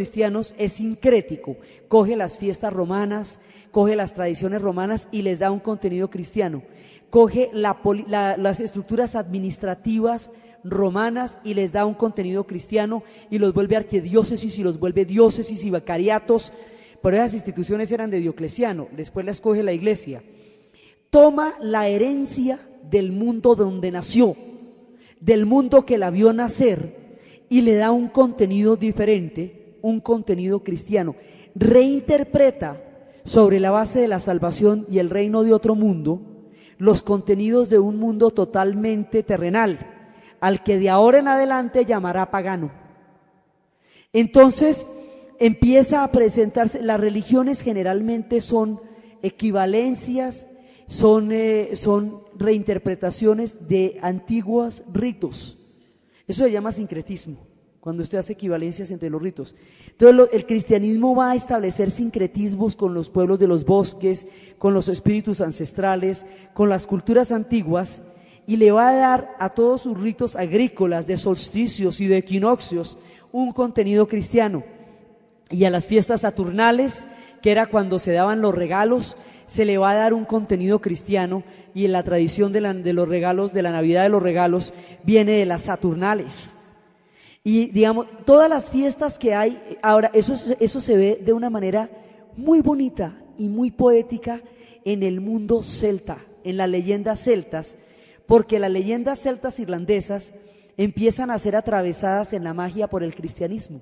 cristianos es sincrético, coge las fiestas romanas, coge las tradiciones romanas y les da un contenido cristiano, coge las estructuras administrativas romanas y les da un contenido cristiano y los vuelve arquidiócesis y los vuelve diócesis y vicariatos, pero esas instituciones eran de Diocleciano, después las coge la iglesia. Toma la herencia del mundo donde nació, del mundo que la vio nacer, y le da un contenido diferente, un contenido cristiano. Reinterpreta sobre la base de la salvación y el reino de otro mundo los contenidos de un mundo totalmente terrenal, al que de ahora en adelante llamará pagano. Entonces empieza a presentarse, las religiones generalmente son equivalencias, son reinterpretaciones de antiguos ritos. Eso se llama sincretismo, cuando usted hace equivalencias entre los ritos. Entonces el cristianismo va a establecer sincretismos con los pueblos de los bosques, con los espíritus ancestrales, con las culturas antiguas, y le va a dar a todos sus ritos agrícolas de solsticios y de equinoccios un contenido cristiano. Y a las fiestas saturnales, que era cuando se daban los regalos, se le va a dar un contenido cristiano, y en la tradición de los regalos, de la Navidad de los regalos, viene de las saturnales. Y digamos, todas las fiestas que hay, ahora eso se ve de una manera muy bonita y muy poética en el mundo celta, en las leyendas celtas, porque las leyendas celtas irlandesas empiezan a ser atravesadas en la magia por el cristianismo.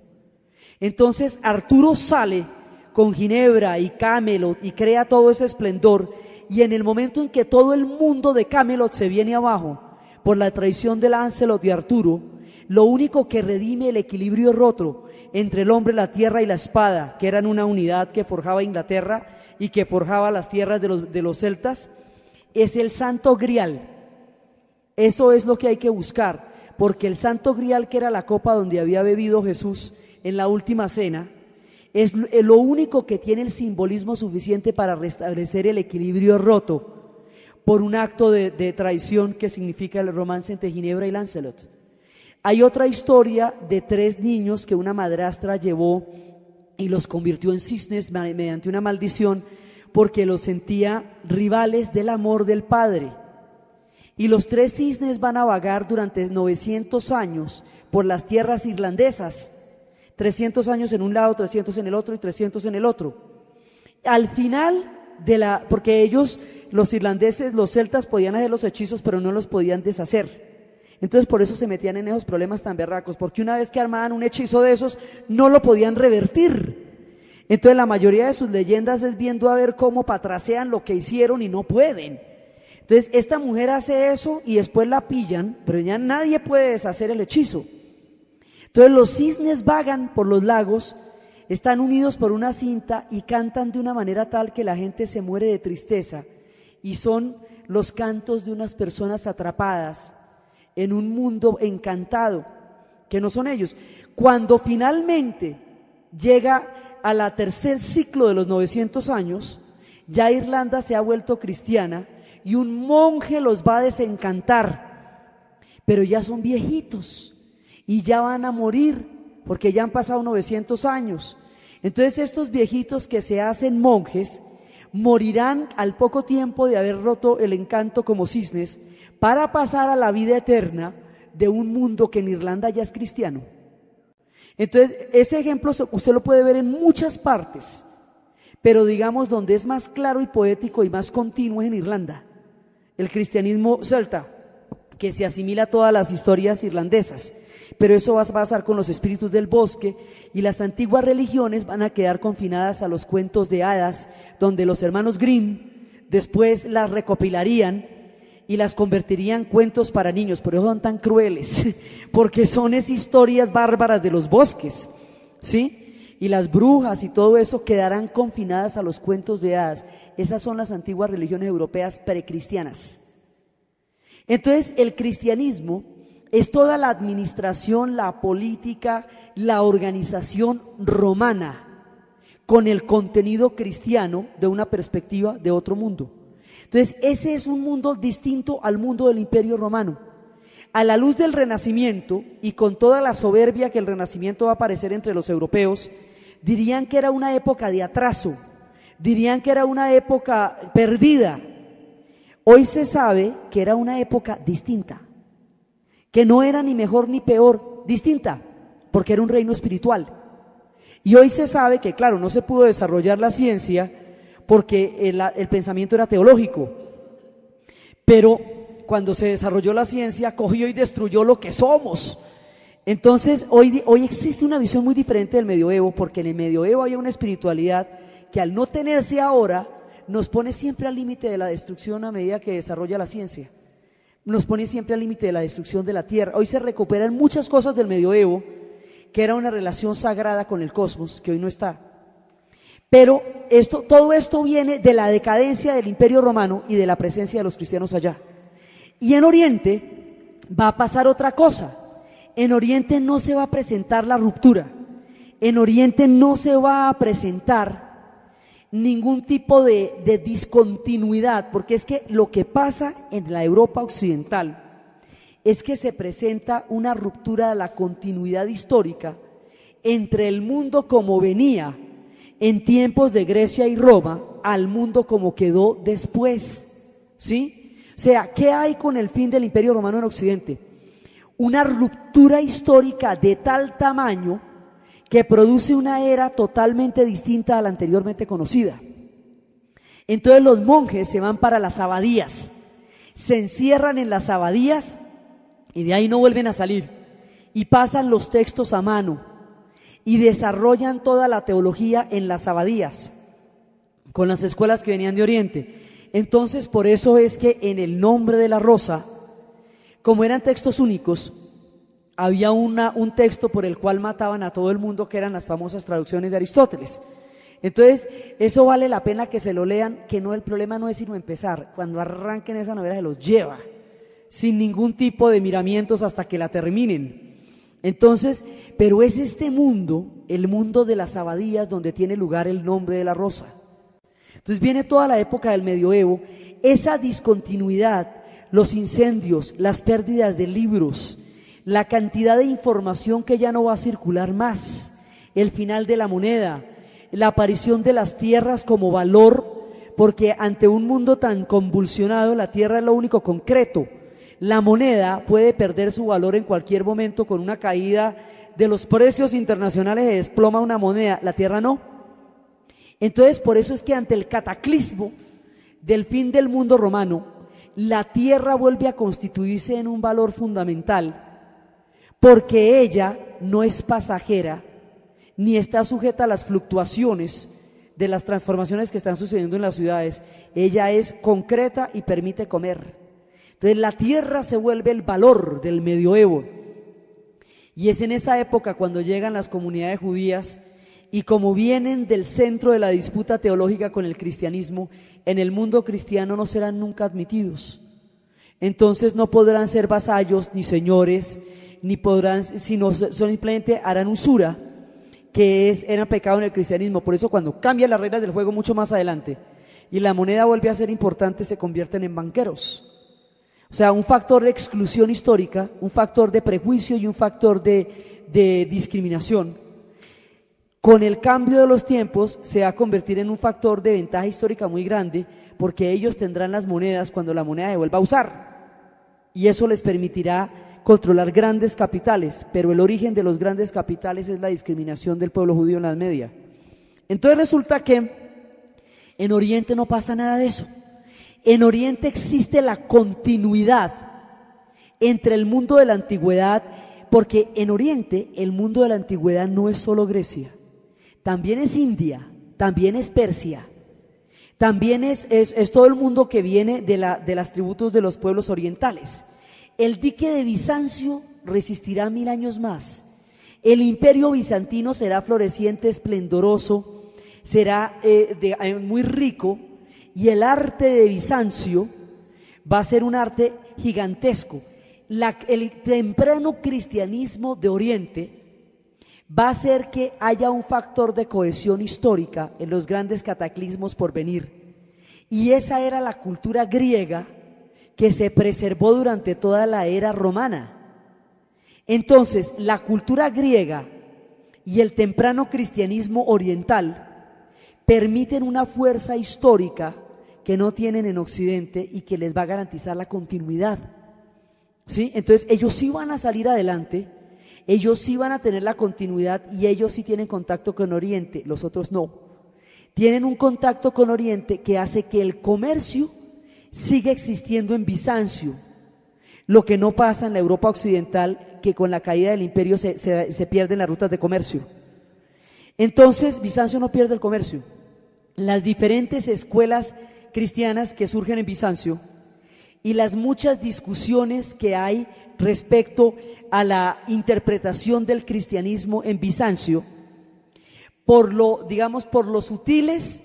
Entonces Arturo sale con Ginebra y Camelot y crea todo ese esplendor, y en el momento en que todo el mundo de Camelot se viene abajo por la traición de Lancelot y Arturo, lo único que redime el equilibrio roto entre el hombre, la tierra y la espada, que eran una unidad que forjaba Inglaterra y que forjaba las tierras de los celtas, es el Santo Grial. Eso es lo que hay que buscar, porque el Santo Grial, que era la copa donde había bebido Jesús en la última cena, es lo único que tiene el simbolismo suficiente para restablecer el equilibrio roto por un acto de traición que significa el romance entre Ginebra y Lancelot. Hay otra historia de 3 niños que una madrastra llevó y los convirtió en cisnes mediante una maldición, porque los sentía rivales del amor del padre. Y los 3 cisnes van a vagar durante 900 años por las tierras irlandesas, 300 años en un lado, 300 en el otro y 300 en el otro. Al final porque ellos, los irlandeses, los celtas, podían hacer los hechizos, pero no los podían deshacer. Entonces por eso se metían en esos problemas tan berracos, porque una vez que armaban un hechizo de esos, no lo podían revertir. Entonces la mayoría de sus leyendas es viendo a ver cómo patracean lo que hicieron y no pueden. Entonces esta mujer hace eso y después la pillan, pero ya nadie puede deshacer el hechizo. Entonces los cisnes vagan por los lagos, están unidos por una cinta y cantan de una manera tal que la gente se muere de tristeza, y son los cantos de unas personas atrapadas en un mundo encantado, que no son ellos. Cuando finalmente llega a la tercer ciclo de los 900 años, ya Irlanda se ha vuelto cristiana y un monje los va a desencantar, pero ya son viejitos y ya van a morir porque ya han pasado 900 años. Entonces estos viejitos que se hacen monjes morirán al poco tiempo de haber roto el encanto como cisnes, para pasar a la vida eterna de un mundo que en Irlanda ya es cristiano. Entonces ese ejemplo usted lo puede ver en muchas partes, pero digamos donde es más claro y poético y más continuo es en Irlanda, el cristianismo celta, que se asimila a todas las historias irlandesas. Pero eso va a pasar con los espíritus del bosque, y las antiguas religiones van a quedar confinadas a los cuentos de hadas, donde los hermanos Grimm después las recopilarían y las convertirían en cuentos para niños. Por eso son tan crueles, porque son esas historias bárbaras de los bosques, ¿sí? Y las brujas y todo eso quedarán confinadas a los cuentos de hadas. Esas son las antiguas religiones europeas precristianas. Entonces el cristianismo es toda la administración, la política, la organización romana, con el contenido cristiano de una perspectiva de otro mundo. Entonces ese es un mundo distinto al mundo del Imperio Romano. a la luz del Renacimiento y con toda la soberbia que el Renacimiento va a aparecer entre los europeos, dirían que era una época de atraso, dirían que era una época perdida. Hoy se sabe que era una época distinta, que no era ni mejor ni peor, distinta, porque era un reino espiritual. Y hoy se sabe que, claro, no se pudo desarrollar la ciencia porque el pensamiento era teológico, pero cuando se desarrolló la ciencia, cogió y destruyó lo que somos. Entonces, hoy existe una visión muy diferente del medioevo, porque en el medioevo había una espiritualidad que al no tenerse ahora, nos pone siempre al límite de la destrucción a medida que desarrolla la ciencia. Nos pone siempre al límite de la destrucción de la tierra. Hoy se recuperan muchas cosas del medioevo, que era una relación sagrada con el cosmos, que hoy no está. Pero todo esto viene de la decadencia del Imperio Romano y de la presencia de los cristianos allá. Y en Oriente va a pasar otra cosa. En Oriente no se va a presentar la ruptura. En Oriente no se va a presentar ningún tipo de discontinuidad, porque es que lo que pasa en la Europa occidental es que se presenta una ruptura de la continuidad histórica entre el mundo como venía en tiempos de Grecia y Roma al mundo como quedó después, ¿sí? O sea, ¿qué hay con el fin del Imperio Romano en Occidente? Una ruptura histórica de tal tamaño que produce una era totalmente distinta a la anteriormente conocida. Entonces los monjes se van para las abadías, se encierran en las abadías y de ahí no vuelven a salir, y pasan los textos a mano y desarrollan toda la teología en las abadías, con las escuelas que venían de Oriente. Entonces, por eso es que en el nombre de la rosa, como eran textos únicos, había un texto por el cual mataban a todo el mundo, que eran las famosas traducciones de Aristóteles. Entonces, eso vale la pena que se lo lean, que no, el problema no es sino empezar. Cuando arranquen esa novela se los lleva, sin ningún tipo de miramientos hasta que la terminen. Entonces, pero es este mundo, el mundo de las abadías, donde tiene lugar el nombre de la rosa. Entonces viene toda la época del medioevo, esa discontinuidad, los incendios, las pérdidas de libros, la cantidad de información que ya no va a circular más, el final de la moneda, la aparición de las tierras como valor, porque ante un mundo tan convulsionado, la tierra es lo único concreto. La moneda puede perder su valor en cualquier momento con una caída de los precios internacionales, se desploma una moneda, la tierra no. Entonces, por eso es que ante el cataclismo del fin del mundo romano, la tierra vuelve a constituirse en un valor fundamental, porque ella no es pasajera, ni está sujeta a las fluctuaciones de las transformaciones que están sucediendo en las ciudades. Ella es concreta y permite comer. Entonces la tierra se vuelve el valor del medioevo, y es en esa época cuando llegan las comunidades judías, y como vienen del centro de la disputa teológica con el cristianismo, en el mundo cristiano no serán nunca admitidos. Entonces no podrán ser vasallos ni señores, ni podrán, sino simplemente harán usura, que era pecado en el cristianismo. Por eso cuando cambian las reglas del juego mucho más adelante y la moneda vuelve a ser importante, se convierten en banqueros. O sea, un factor de exclusión histórica, un factor de prejuicio y un factor de discriminación. Con el cambio de los tiempos se va a convertir en un factor de ventaja histórica muy grande, porque ellos tendrán las monedas cuando la moneda se vuelva a usar, y eso les permitirá controlar grandes capitales, pero el origen de los grandes capitales es la discriminación del pueblo judío en la Edad Media. Entonces resulta que en Oriente no pasa nada de eso. En Oriente existe la continuidad entre el mundo de la antigüedad, porque en Oriente el mundo de la antigüedad no es solo Grecia, también es India, también es Persia, también es todo el mundo que viene de las tributos de los pueblos orientales. El dique de Bizancio resistirá 1000 años más. El imperio bizantino será floreciente, esplendoroso, será muy rico, y el arte de Bizancio va a ser un arte gigantesco. El temprano cristianismo de Oriente va a hacer que haya un factor de cohesión histórica en los grandes cataclismos por venir. Y esa era la cultura griega que se preservó durante toda la era romana. Entonces, la cultura griega y el temprano cristianismo oriental permiten una fuerza histórica que no tienen en Occidente y que les va a garantizar la continuidad, ¿sí? Entonces, ellos sí van a salir adelante, ellos sí van a tener la continuidad y ellos sí tienen contacto con Oriente, los otros no. Tienen un contacto con Oriente que hace que el comercio siga existiendo en Bizancio, lo que no pasa en la Europa occidental, que con la caída del imperio se pierden las rutas de comercio. Entonces, Bizancio no pierde el comercio. Las diferentes escuelas cristianas que surgen en Bizancio y las muchas discusiones que hay respecto a la interpretación del cristianismo en Bizancio, por lo sutiles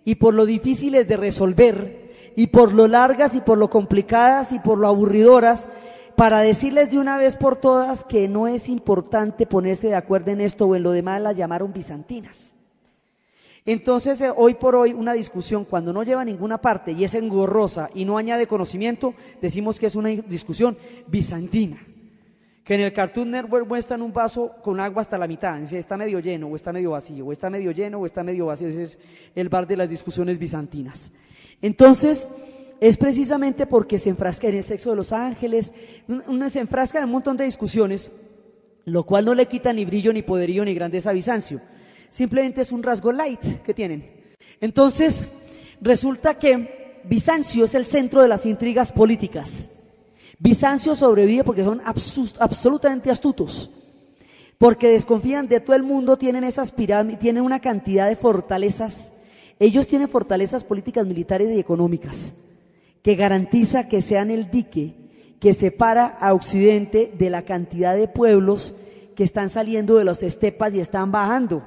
y por lo difíciles de resolver, y por lo largas y por lo complicadas y por lo aburridoras, para decirles de una vez por todas que no es importante ponerse de acuerdo en esto o en lo demás, las llamaron bizantinas. Entonces, hoy por hoy, una discusión cuando no lleva a ninguna parte y es engorrosa y no añade conocimiento, decimos que es una discusión bizantina. Que en el Cartoon Network muestran un vaso con agua hasta la mitad, dice, está medio lleno o está medio vacío, o está medio lleno o está medio vacío. Ese es el bar de las discusiones bizantinas. Entonces, es precisamente porque se enfrasca en el sexo de los ángeles, uno se enfrasca en un montón de discusiones, lo cual no le quita ni brillo, ni poderío, ni grandeza a Bizancio. Simplemente es un rasgo light que tienen. Entonces, resulta que Bizancio es el centro de las intrigas políticas. Bizancio sobrevive porque son absolutamente astutos, porque desconfían de todo el mundo, tienen esas pirámides, tienen una cantidad de fortalezas. Ellos tienen fortalezas políticas, militares y económicas, que garantiza que sean el dique que separa a Occidente de la cantidad de pueblos que están saliendo de las estepas y están bajando,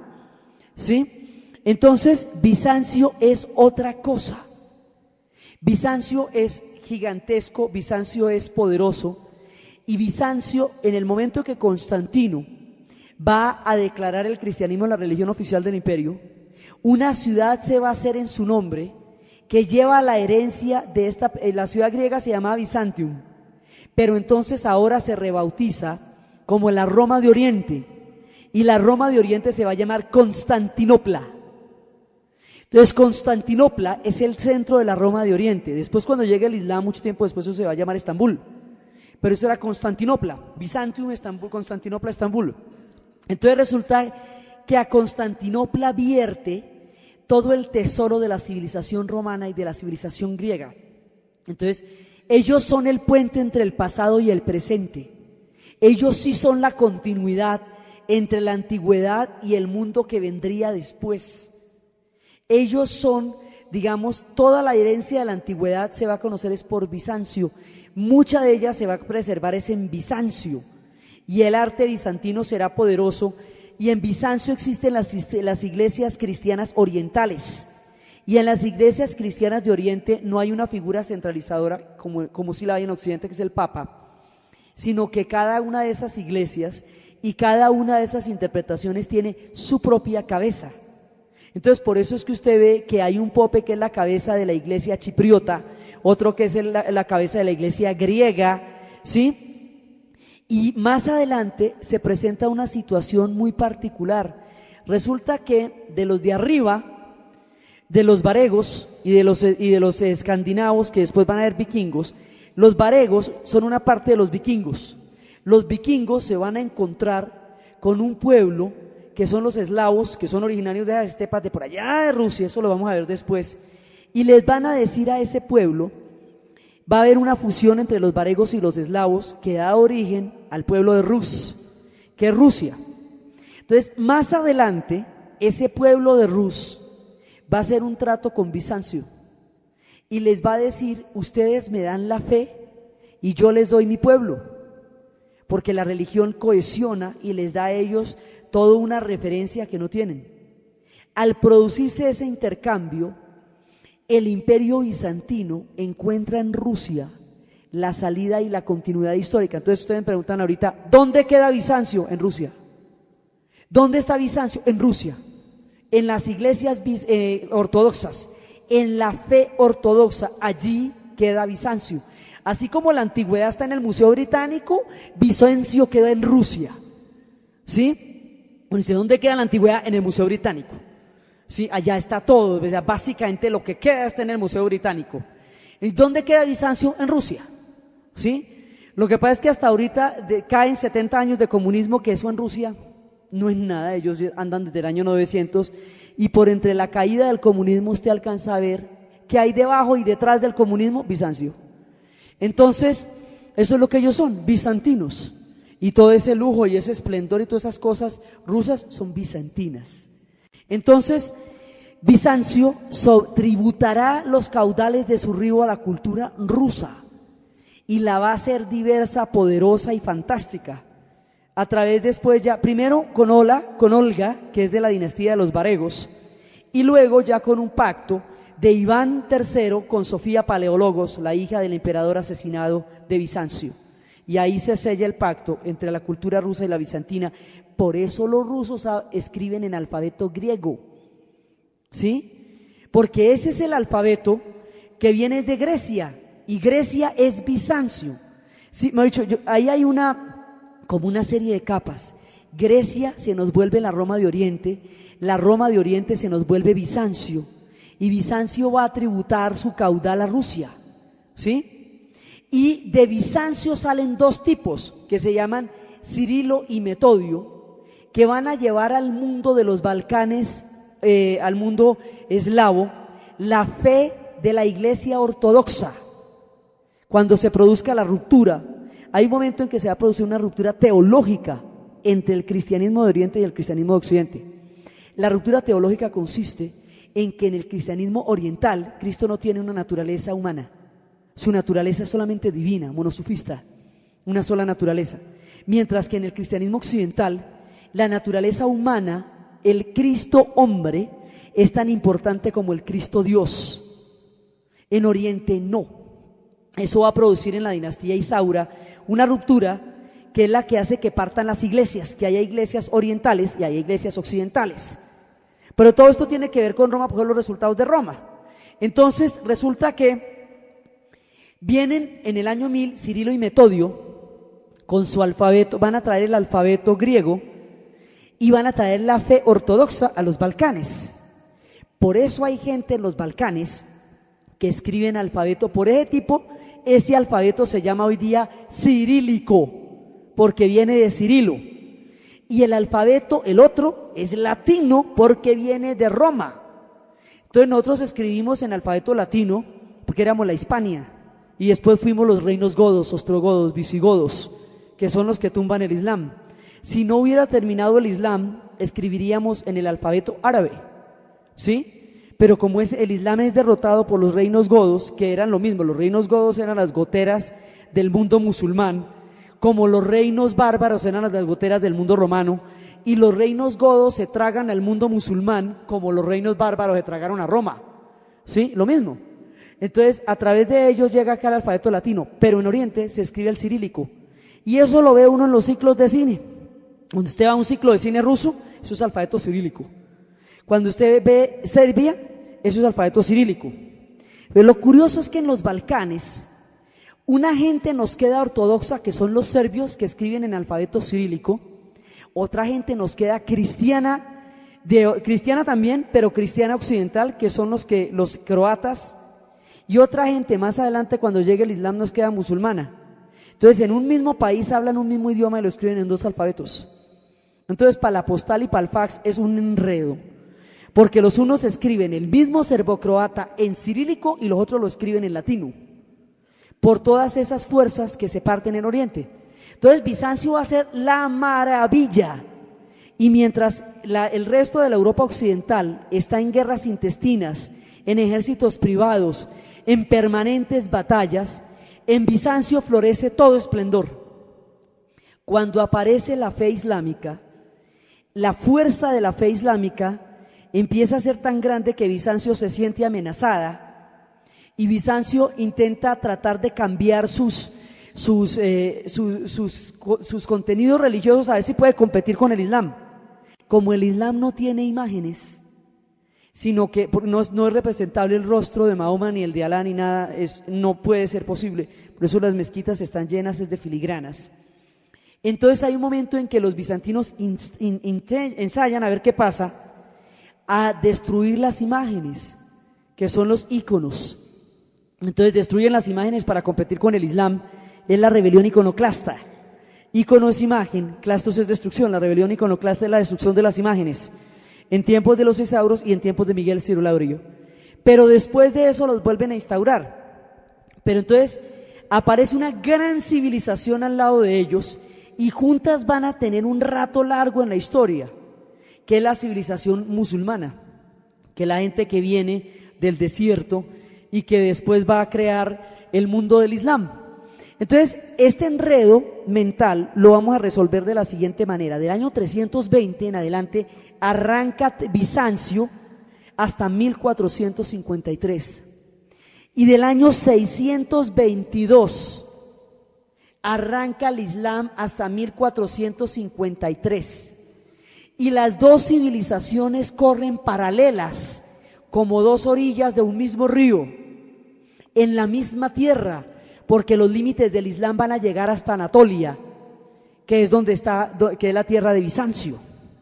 ¿sí? Entonces, Bizancio es otra cosa. Bizancio es gigantesco, Bizancio es poderoso, y Bizancio, en el momento que Constantino va a declarar el cristianismo la religión oficial del imperio, una ciudad se va a hacer en su nombre que lleva la herencia de la ciudad griega se llamaba Byzantium, pero entonces ahora se rebautiza como la Roma de Oriente, y la Roma de Oriente se va a llamar Constantinopla. Entonces Constantinopla es el centro de la Roma de Oriente. Después, cuando llegue el Islam, mucho tiempo después, eso se va a llamar Estambul, pero eso era Constantinopla, Byzantium, Estambul, Constantinopla, Estambul. Entonces resulta que a Constantinopla vierte todo el tesoro de la civilización romana y de la civilización griega. Entonces, ellos son el puente entre el pasado y el presente. Ellos sí son la continuidad entre la antigüedad y el mundo que vendría después. Ellos son, digamos, toda la herencia de la antigüedad se va a conocer es por Bizancio. Mucha de ella se va a preservar es en Bizancio, y el arte bizantino será poderoso. Y en Bizancio existen las iglesias cristianas orientales, y en las iglesias cristianas de Oriente no hay una figura centralizadora como si la hay en Occidente, que es el Papa, sino que cada una de esas iglesias y cada una de esas interpretaciones tiene su propia cabeza. Entonces, por eso es que usted ve que hay un pope que es la cabeza de la iglesia chipriota, otro que es la cabeza de la iglesia griega, ¿sí? Y más adelante se presenta una situación muy particular. Resulta que de los de arriba, de los varegos y de los escandinavos, que después van a ser vikingos, los varegos son una parte de los vikingos. Los vikingos se van a encontrar con un pueblo que son los eslavos, que son originarios de las estepas de por allá de Rusia, eso lo vamos a ver después, y les van a decir a ese pueblo, va a haber una fusión entre los varegos y los eslavos que da origen al pueblo de Rus, que es Rusia. Entonces, más adelante, ese pueblo de Rus va a hacer un trato con Bizancio y les va a decir, ustedes me dan la fe y yo les doy mi pueblo, porque la religión cohesiona y les da a ellos toda una referencia que no tienen. Al producirse ese intercambio, el imperio bizantino encuentra en Rusia la salida y la continuidad histórica. Entonces ustedes me preguntan ahorita, ¿dónde queda Bizancio? En Rusia. ¿Dónde está Bizancio? En Rusia. En las iglesias ortodoxas, en la fe ortodoxa, allí queda Bizancio. Así como la antigüedad está en el Museo Británico, Bizancio queda en Rusia. ¿Sí? Bueno, ¿y dónde queda la antigüedad? En el Museo Británico. ¿Sí? Allá está todo, o sea, básicamente lo que queda está en el Museo Británico. ¿Y dónde queda Bizancio? En Rusia. ¿Sí? Lo que pasa es que hasta ahorita caen 70 años de comunismo, que eso en Rusia no es nada, ellos andan desde el año 900, y por entre la caída del comunismo usted alcanza a ver que hay debajo y detrás del comunismo Bizancio. Entonces, eso es lo que ellos son, bizantinos, y todo ese lujo y ese esplendor y todas esas cosas rusas son bizantinas. Entonces, Bizancio tributará los caudales de su río a la cultura rusa y la va a hacer diversa, poderosa y fantástica. A través después ya, primero con Olga, que es de la dinastía de los varegos, y luego ya con un pacto de Iván III con Sofía Paleólogos, la hija del emperador asesinado de Bizancio. Y ahí se sella el pacto entre la cultura rusa y la bizantina. Por eso los rusos escriben en alfabeto griego, ¿sí? Porque ese es el alfabeto que viene de Grecia, y Grecia es Bizancio. Sí, me ha dicho, ahí hay como una serie de capas. Grecia se nos vuelve la Roma de Oriente, la Roma de Oriente se nos vuelve Bizancio, y Bizancio va a tributar su caudal a Rusia, ¿sí? Y de Bizancio salen dos tipos que se llaman Cirilo y Metodio, que van a llevar al mundo de los Balcanes, al mundo eslavo, la fe de la Iglesia ortodoxa. Cuando se produzca la ruptura, hay un momento en que se va a producir una ruptura teológica entre el cristianismo de Oriente y el cristianismo de Occidente. La ruptura teológica consiste en que en el cristianismo oriental Cristo no tiene una naturaleza humana, su naturaleza es solamente divina, monosufista, una sola naturaleza, mientras que en el cristianismo occidental la naturaleza humana, el Cristo hombre, es tan importante como el Cristo Dios. En Oriente no. Eso va a producir en la dinastía Isaura una ruptura que es la que hace que partan las iglesias, que haya iglesias orientales y haya iglesias occidentales. Pero todo esto tiene que ver con Roma, porque son los resultados de Roma. Entonces resulta que vienen en el año 1000 Cirilo y Metodio con su alfabeto, van a traer el alfabeto griego y van a traer la fe ortodoxa a los Balcanes. Por eso hay gente en los Balcanes que escriben alfabeto por ese tipo. Ese alfabeto se llama hoy día cirílico, porque viene de Cirilo. Y el alfabeto, el otro, es latino, porque viene de Roma. Entonces nosotros escribimos en alfabeto latino, porque éramos la Hispania, y después fuimos los reinos godos, ostrogodos, visigodos, que son los que tumban el Islam. Si no hubiera terminado el Islam, escribiríamos en el alfabeto árabe, ¿sí? Pero como el Islam es derrotado por los reinos godos, que eran lo mismo, los reinos godos eran las goteras del mundo musulmán, como los reinos bárbaros eran las goteras del mundo romano, y los reinos godos se tragan al mundo musulmán como los reinos bárbaros se tragaron a Roma, ¿sí? Lo mismo. Entonces, a través de ellos llega acá el alfabeto latino, pero en Oriente se escribe el cirílico, y eso lo ve uno en los ciclos de cine. Cuando usted va a un ciclo de cine ruso, eso es alfabeto cirílico. Cuando usted ve Serbia, eso es alfabeto cirílico. Pero lo curioso es que en los Balcanes, una gente nos queda ortodoxa, que son los serbios, que escriben en alfabeto cirílico. Otra gente nos queda cristiana, cristiana también, pero cristiana occidental, que son los croatas. Y otra gente más adelante, cuando llegue el Islam, nos queda musulmana. Entonces, en un mismo país hablan un mismo idioma y lo escriben en dos alfabetos. Entonces, para la postal y para el fax es un enredo, porque los unos escriben el mismo serbocroata en cirílico y los otros lo escriben en latino, por todas esas fuerzas que se parten en Oriente. Entonces Bizancio va a ser la maravilla, y mientras el resto de la Europa occidental está en guerras intestinas, en ejércitos privados, en permanentes batallas, en Bizancio florece todo esplendor. Cuando aparece la fe islámica, la fuerza de la fe islámica empieza a ser tan grande que Bizancio se siente amenazada, y Bizancio intenta tratar de cambiar sus contenidos religiosos, a ver si puede competir con el Islam. Como el Islam no tiene imágenes, sino que no es representable el rostro de Mahoma ni el de Alá ni nada, no puede ser posible. por eso las mezquitas están llenas de filigranas. Entonces hay un momento en que los bizantinos ensayan, a ver qué pasa, a destruir las imágenes, que son los íconos. Entonces destruyen las imágenes para competir con el Islam. Es la rebelión iconoclasta. Ícono es imagen, clastos es destrucción. La rebelión iconoclasta es la destrucción de las imágenes, en tiempos de los Isauros y en tiempos de Miguel Ciro Laurio. Pero después de eso los vuelven a instaurar. Pero entonces aparece una gran civilización al lado de ellos, y juntas van a tener un rato largo en la historia, que es la civilización musulmana, que es la gente que viene del desierto y que después va a crear el mundo del Islam. Entonces, este enredo mental lo vamos a resolver de la siguiente manera. Del año 320 en adelante arranca Bizancio hasta 1453. Y del año 622 arranca el Islam hasta 1453. Y las dos civilizaciones corren paralelas, como dos orillas de un mismo río, en la misma tierra, porque los límites del Islam van a llegar hasta Anatolia, que es donde está, que es la tierra de Bizancio,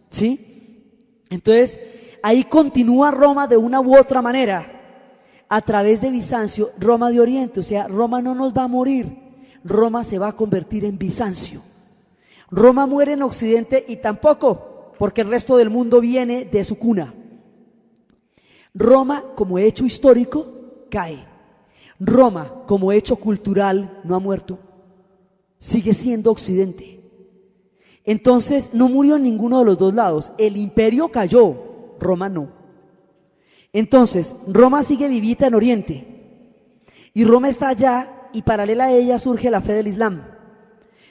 ¿sí? Entonces, ahí continúa Roma de una u otra manera, a través de Bizancio, Roma de Oriente. O sea, Roma no nos va a morir, Roma se va a convertir en Bizancio. Roma muere en Occidente y tampoco, porque el resto del mundo viene de su cuna. Roma, como hecho histórico, cae. Roma, como hecho cultural, no ha muerto, sigue siendo Occidente. Entonces no murió en ninguno de los dos lados. El imperio cayó, Roma no. Entonces Roma sigue vivita en Oriente, y Roma está allá, y paralela a ella surge la fe del Islam.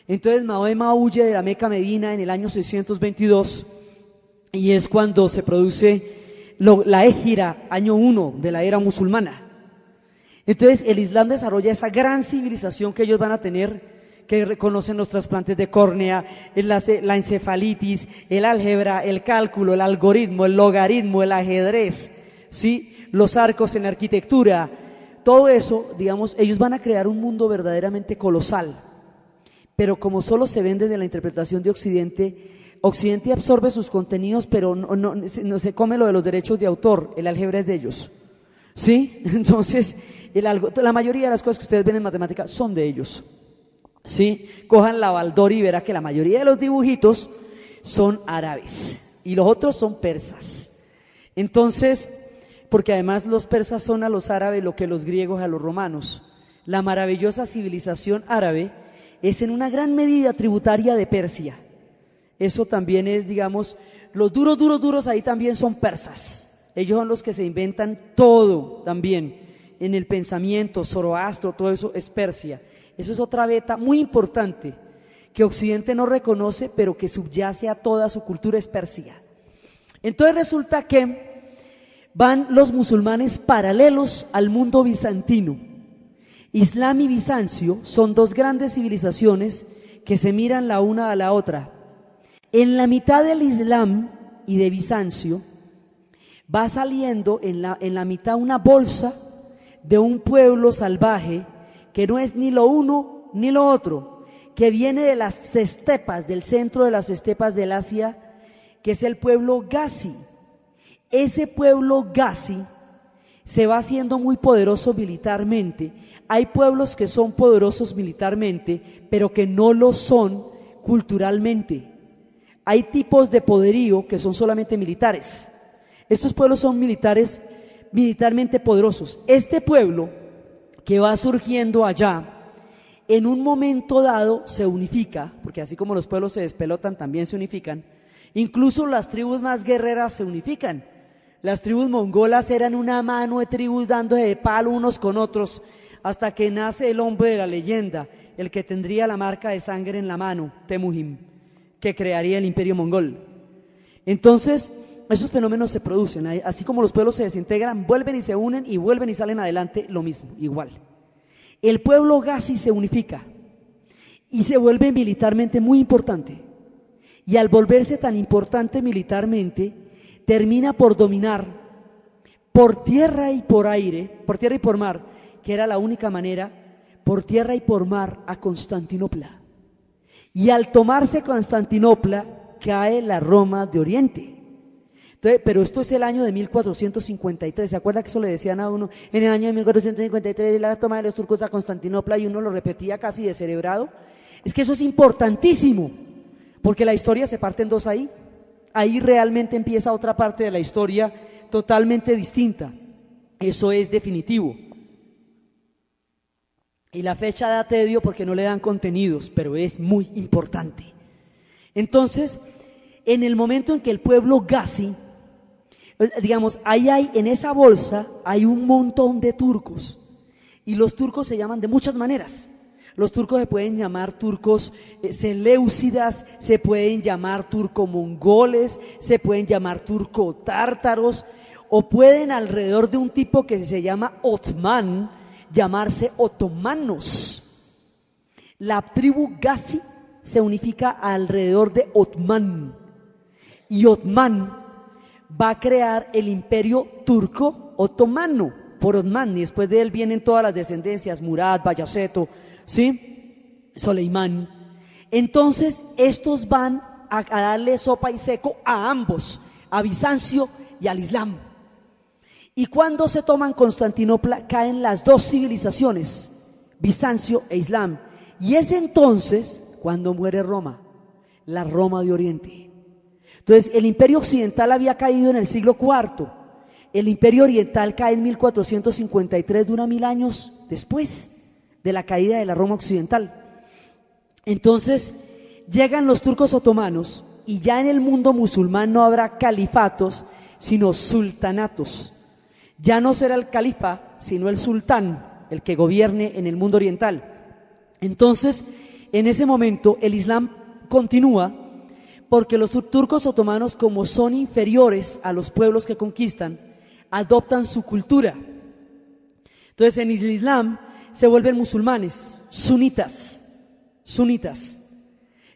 Entonces Mahoma huye de la Meca a Medina en el año 622, y es cuando se produce la Égira, año 1 de la era musulmana. Entonces el Islam desarrolla esa gran civilización que ellos van a tener, que reconocen los trasplantes de córnea, la encefalitis, el álgebra, el cálculo, el algoritmo, el logaritmo, el ajedrez, ¿sí? Los arcos en la arquitectura. Todo eso, digamos, ellos van a crear un mundo verdaderamente colosal. Pero como solo se ven desde la interpretación de Occidente, Occidente absorbe sus contenidos, pero no se come lo de los derechos de autor. El álgebra es de ellos, ¿sí? Entonces, la mayoría de las cosas que ustedes ven en matemática son de ellos, ¿sí? Cojan la Baldor y verá que la mayoría de los dibujitos son árabes y los otros son persas. Entonces, porque además los persas son a los árabes lo que los griegos a los romanos. La maravillosa civilización árabe es en una gran medida tributaria de Persia. Eso también es, digamos, los duros ahí también son persas. Ellos son los que se inventan todo también, en el pensamiento, Zoroastro, todo eso es Persia. Eso es otra beta muy importante, que Occidente no reconoce, pero que subyace a toda su cultura, es Persia. Entonces resulta que van los musulmanes paralelos al mundo bizantino. Islam y Bizancio son dos grandes civilizaciones que se miran la una a la otra. En la mitad del Islam y de Bizancio va saliendo en la mitad una bolsa de un pueblo salvaje que no es ni lo uno ni lo otro, que viene de las estepas, del centro de las estepas del Asia, que es el pueblo Gazi. Ese pueblo Gazi se va haciendo muy poderoso militarmente. Hay pueblos que son poderosos militarmente, pero que no lo son culturalmente. Hay tipos de poderío que son solamente militares. Estos pueblos son militarmente poderosos. Este pueblo que va surgiendo allá, en un momento dado se unifica, porque así como los pueblos se despelotan, también se unifican. Incluso las tribus más guerreras se unifican. Las tribus mongolas eran una mano de tribus dándose de palo unos con otros, hasta que nace el hombre de la leyenda, el que tendría la marca de sangre en la mano, Temujin, que crearía el imperio mongol. Entonces, esos fenómenos se producen, así como los pueblos se desintegran, vuelven y se unen y vuelven y salen adelante, lo mismo, igual. El pueblo Gazi se unifica y se vuelve militarmente muy importante, y al volverse tan importante militarmente, termina por dominar por tierra y por aire, por tierra y por mar, que era la única manera, por tierra y por mar a Constantinopla. Y al tomarse Constantinopla, cae la Roma de Oriente. Entonces, pero esto es el año de 1453, ¿se acuerda que eso le decían a uno? En el año de 1453 la toma de los turcos a Constantinopla, y uno lo repetía casi descerebrado. Es que eso es importantísimo, porque la historia se parte en dos ahí. Ahí realmente empieza otra parte de la historia totalmente distinta. Eso es definitivo. Y la fecha da tedio porque no le dan contenidos, pero es muy importante. Entonces, en el momento en que el pueblo gazi, digamos, ahí hay, en esa bolsa hay un montón de turcos, y los turcos se llaman de muchas maneras. Los turcos se pueden llamar turcos seleucidas, se pueden llamar turco-mongoles, se pueden llamar turco-tártaros, o pueden, alrededor de un tipo que se llama Otman, llamarse otomanos. La tribu gazi se unifica alrededor de Otman, y Otman va a crear el imperio turco otomano por Otman, y después de él vienen todas las descendencias, Murad, Bayaceto, ¿sí? Soleimán. Entonces estos van a darle sopa y seco a ambos, a Bizancio y al Islam. Y cuando se toman Constantinopla, caen las dos civilizaciones, Bizancio e Islam. Y es entonces cuando muere Roma, la Roma de Oriente. Entonces, el imperio occidental había caído en el siglo IV. El imperio oriental cae en 1453, dura 1000 años después de la caída de la Roma occidental. Entonces, llegan los turcos otomanos, y ya en el mundo musulmán no habrá califatos, sino sultanatos. Ya no será el califa, sino el sultán, el que gobierne en el mundo oriental. Entonces, en ese momento, el Islam continúa, porque los turcos otomanos, como son inferiores a los pueblos que conquistan, adoptan su cultura. Entonces, en el Islam se vuelven musulmanes, sunitas.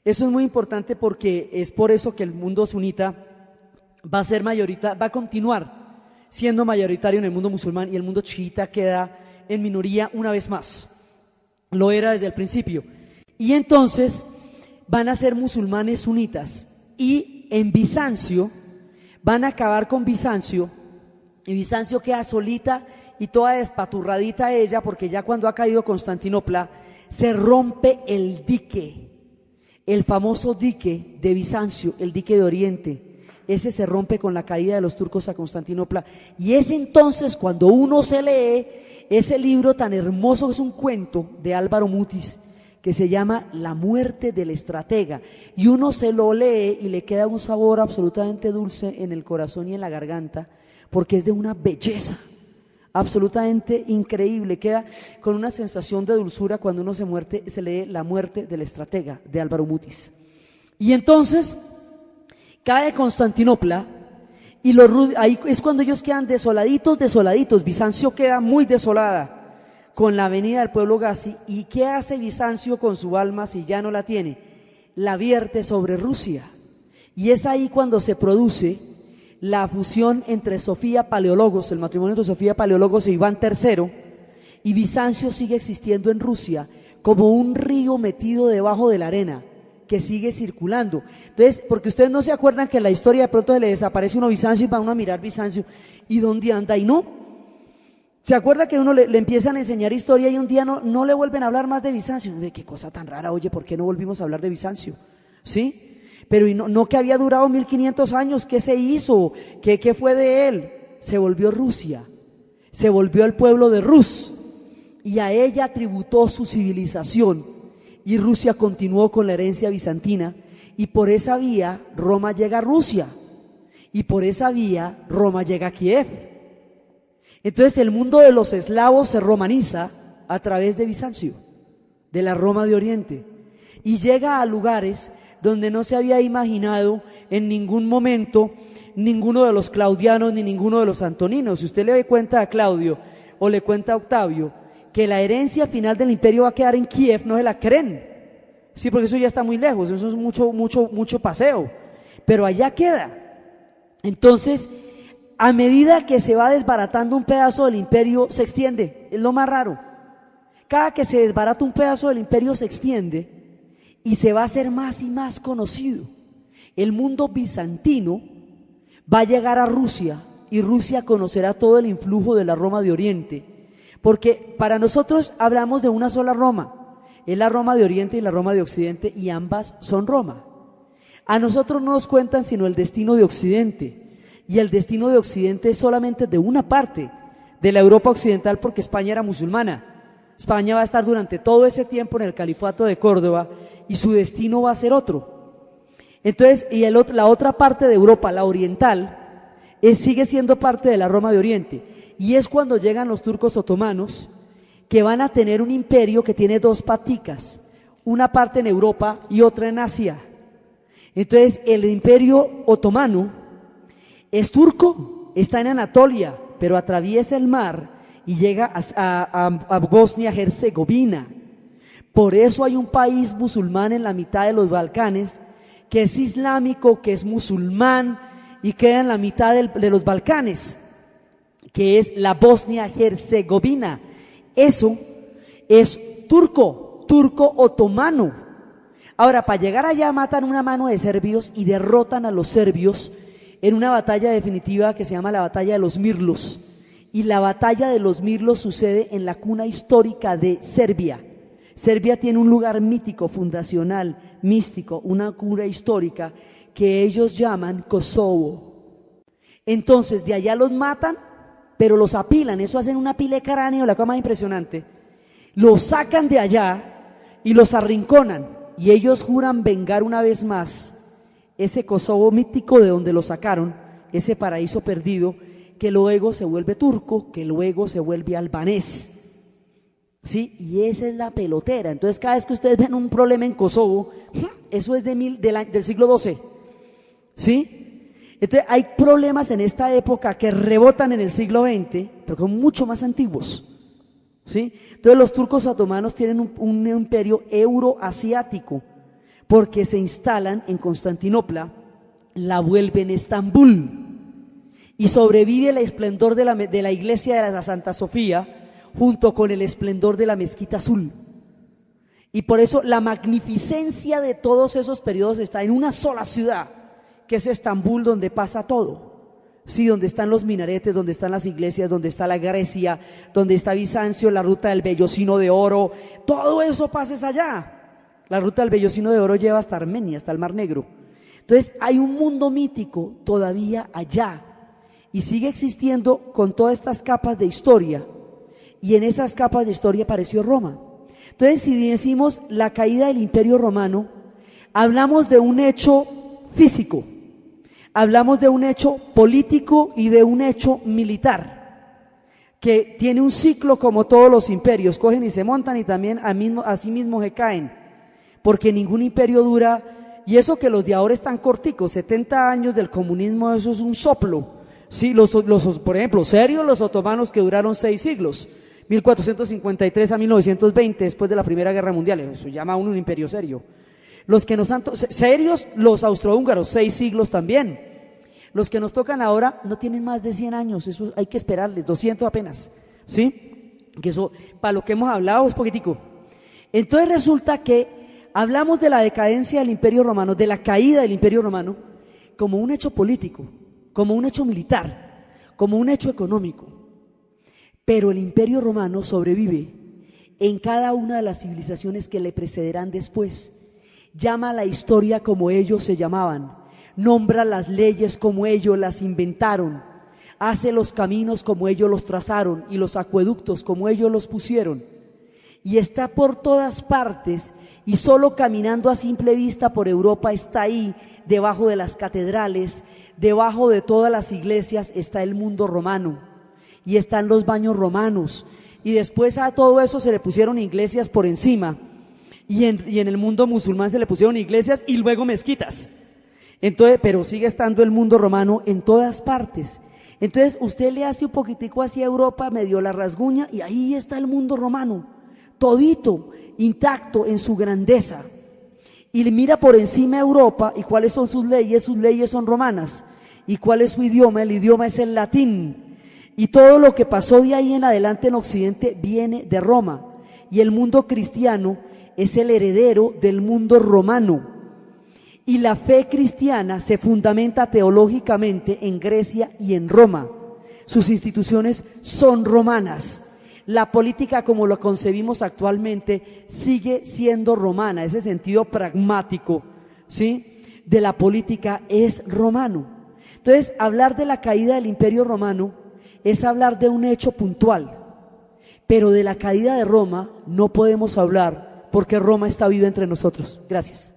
Eso es muy importante, porque es por eso que el mundo sunita va a ser mayoritario, va a continuar siendo mayoritario en el mundo musulmán, y el mundo chiita queda en minoría una vez más. Lo era desde el principio. Y entonces van a ser musulmanes sunitas, y en Bizancio van a acabar con Bizancio, y Bizancio queda solita y toda despaturradita ella, porque ya cuando ha caído Constantinopla se rompe el dique, el famoso dique de Bizancio, el dique de Oriente. Ese se rompe con la caída de los turcos a Constantinopla, y es entonces cuando uno se lee ese libro tan hermoso, es un cuento de Álvaro Mutis que se llama La muerte del estratega, y uno se lo lee y le queda un sabor absolutamente dulce en el corazón y en la garganta, porque es de una belleza absolutamente increíble, queda con una sensación de dulzura cuando uno se lee La muerte del estratega de Álvaro Mutis. Y entonces cae Constantinopla, y ahí es cuando ellos quedan desoladitos. Bizancio queda muy desolada con la venida del pueblo gazi. ¿Y qué hace Bizancio con su alma si ya no la tiene? La vierte sobre Rusia, y es ahí cuando se produce la fusión entre Sofía Paleólogos, el matrimonio entre Sofía Paleólogos e Iván III, y Bizancio sigue existiendo en Rusia como un río metido debajo de la arena que sigue circulando. Entonces, porque ustedes no se acuerdan que en la historia de pronto se le desaparece uno Bizancio y va uno a mirar Bizancio, ¿y dónde anda? Y no, se acuerda que uno le empiezan a enseñar historia, y un día no le vuelven a hablar más de Bizancio. Qué cosa tan rara, oye, ¿por qué no volvimos a hablar de Bizancio? ¿Sí? Pero no que había durado 1500 años, ¿qué se hizo? ¿Qué fue de él? Se volvió Rusia, se volvió el pueblo de Rus, y a ella tributó su civilización, y Rusia continuó con la herencia bizantina, y por esa vía Roma llega a Rusia, y por esa vía Roma llega a Kiev. Entonces el mundo de los eslavos se romaniza a través de Bizancio, de la Roma de Oriente, y llega a lugares donde no se había imaginado en ningún momento ninguno de los claudianos ni ninguno de los antoninos. Si usted le cuenta a Claudio o le cuenta a Octavio que la herencia final del imperio va a quedar en Kiev, no se la creen. Sí, porque eso ya está muy lejos, eso es mucho paseo, pero allá queda. Entonces, a medida que se va desbaratando un pedazo del imperio, se extiende, es lo más raro. cada que se desbarata un pedazo del imperio se extiende y se va a hacer más y más conocido. El mundo bizantino va a llegar a Rusia y Rusia conocerá todo el influjo de la Roma de Oriente, porque para nosotros hablamos de una sola Roma, es la Roma de Oriente y la Roma de Occidente, y ambas son Roma. A nosotros no nos cuentan sino el destino de Occidente, y el destino de Occidente es solamente de una parte de la Europa occidental, porque España era musulmana. España va a estar durante todo ese tiempo en el califato de Córdoba y su destino va a ser otro. Entonces, la otra parte de Europa, la oriental, sigue siendo parte de la Roma de Oriente, y es cuando llegan los turcos otomanos, que van a tener un imperio que tiene dos paticas, una parte en Europa y otra en Asia. Entonces el imperio otomano es turco, está en Anatolia, pero atraviesa el mar y llega a Bosnia-Herzegovina. Por eso hay un país musulmán en la mitad de los Balcanes, que es islámico, que es musulmán y queda en la mitad de los Balcanes, que es la Bosnia-Herzegovina. Eso es turco otomano. Ahora, para llegar allá matan una mano de serbios y derrotan a los serbios en una batalla definitiva que se llama la batalla de los Mirlos. Y la batalla de los Mirlos sucede en la cuna histórica de Serbia. Serbia tiene un lugar mítico, fundacional, místico, una cuna histórica que ellos llaman Kosovo. Entonces de allá los matan, pero los apilan, eso hacen una pila de cráneo, la cosa más impresionante. Los sacan de allá y los arrinconan, y ellos juran vengar una vez más ese Kosovo mítico de donde lo sacaron, ese paraíso perdido, que luego se vuelve turco, que luego se vuelve albanés. ¿Sí? Y esa es la pelotera. Entonces cada vez que ustedes ven un problema en Kosovo, eso es del siglo XII. ¿Sí? Entonces hay problemas en esta época que rebotan en el siglo XX, pero son mucho más antiguos. ¿Sí? Entonces los turcos otomanos tienen un imperio euroasiático, porque se instalan en Constantinopla, la vuelven Estambul, y sobrevive el esplendor de la iglesia de la Santa Sofía junto con el esplendor de la Mezquita Azul. Y por eso la magnificencia de todos esos periodos está en una sola ciudad, que es Estambul, donde pasa todo. Sí, donde están los minaretes, donde están las iglesias, donde está la Grecia, donde está Bizancio, la ruta del Vellocino de Oro, todo eso pasa allá. La ruta del Vellocino de Oro lleva hasta Armenia, hasta el Mar Negro. Entonces hay un mundo mítico todavía allá, y sigue existiendo con todas estas capas de historia, y en esas capas de historia apareció Roma. Entonces, si decimos la caída del Imperio Romano, hablamos de un hecho físico, hablamos de un hecho político y de un hecho militar, que tiene un ciclo como todos los imperios, cogen y se montan y también así mismo se caen, porque ningún imperio dura, y eso que los de ahora están corticos, 70 años del comunismo, eso es un soplo. Sí, por ejemplo, serios los otomanos, que duraron 6 siglos, 1453 a 1920, después de la Primera Guerra Mundial, eso llama a uno un imperio serio. Los que nos han serios, los austrohúngaros, 6 siglos también. Los que nos tocan ahora no tienen más de 100 años, eso hay que esperarles, 200 apenas, ¿sí? Que eso, para lo que hemos hablado, es poquitico. Entonces resulta que hablamos de la decadencia del Imperio Romano, de la caída del Imperio Romano, como un hecho político, como un hecho militar, como un hecho económico. Pero el Imperio Romano sobrevive en cada una de las civilizaciones que le precederán después. Llama a la historia como ellos se llamaban, nombra las leyes como ellos las inventaron, hace los caminos como ellos los trazaron y los acueductos como ellos los pusieron. Y está por todas partes, y solo caminando a simple vista por Europa está ahí, debajo de las catedrales, debajo de todas las iglesias está el mundo romano, y están los baños romanos, y después a todo eso se le pusieron iglesias por encima, y en el mundo musulmán se le pusieron iglesias y luego mezquitas. Entonces, pero sigue estando el mundo romano en todas partes. Entonces usted le hace un poquitico hacia Europa, medio la rasguña, y ahí está el mundo romano, todito, intacto en su grandeza. Y mira por encima a Europa, y cuáles son sus leyes son romanas. ¿Y cuál es su idioma? El idioma es el latín. Y todo lo que pasó de ahí en adelante en Occidente viene de Roma. y el mundo cristiano es el heredero del mundo romano. Y la fe cristiana se fundamenta teológicamente en Grecia y en Roma. Sus instituciones son romanas. La política como lo concebimos actualmente sigue siendo romana. Ese sentido pragmático, ¿sí?, de la política es romano. Entonces, hablar de la caída del Imperio Romano es hablar de un hecho puntual, pero de la caída de Roma no podemos hablar porque Roma está viva entre nosotros. Gracias.